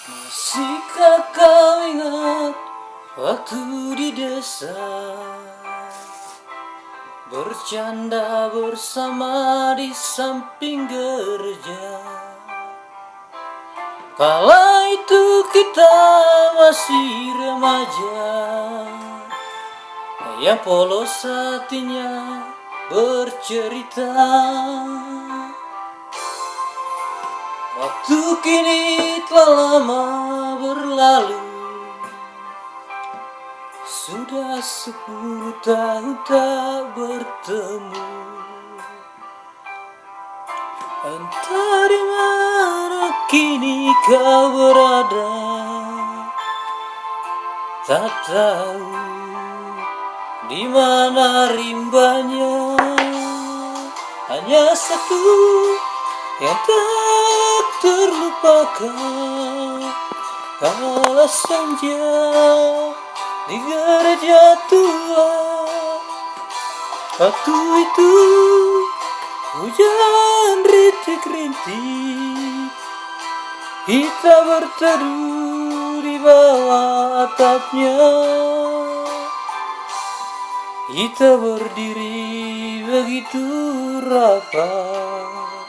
Masihkah kau ingat waktu di desa, bercanda bersama di samping gereja? Kala itu kita masih remaja, yang polos hatinya bercerita. Waktu kini telah lama berlalu, sudah 10 tahun tak bertemu. Entah di mana kini kau berada, tak tahu di mana rimbanya. Hanya satu yang tak terlupakan, kala senja di gereja tua. Waktu itu hujan rintik-rintik, kita berteduh di bawah atapnya. Kita berdiri begitu rapat,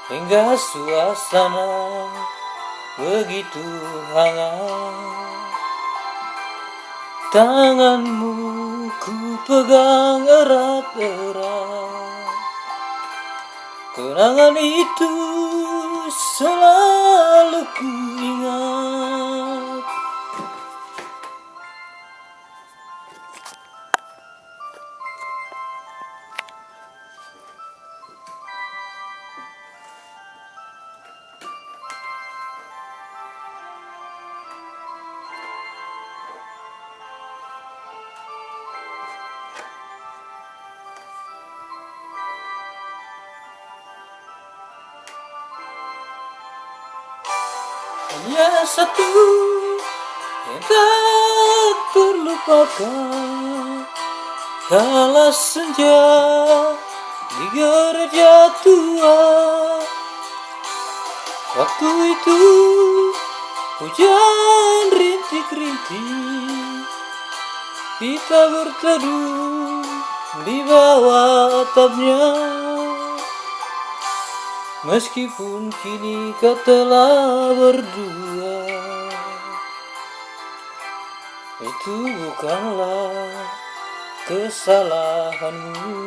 hingga suasana begitu hangat. Tanganmu ku pegang erat-erat, kenangan itu selalu ku ingat. Hanya satu yang tak terlupakan, kala senja di gereja tua. Waktu itu hujan rintik-rintik, kita berteduh di bawah atapnya. Meskipun kini kau telah berdua, itu bukanlah kesalahanmu.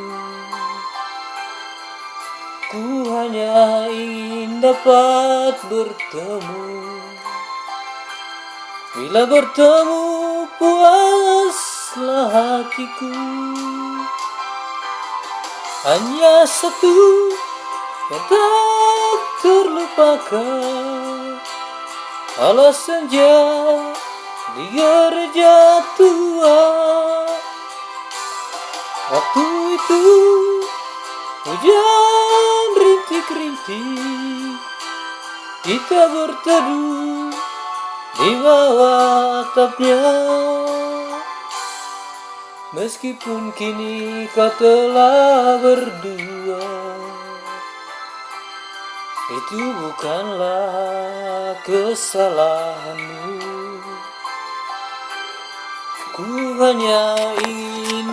Ku hanya ingin dapat bertemu. Bila bertemu puaslah hatiku. Hanya satu yang tak terlupakan, kala senja di gereja tua. Waktu itu hujan rintik-rintik, kita berteduh di bawah atapnya. Meskipun kini kau telah berdua, itu bukanlah kesalahanmu. Ku hanya ingin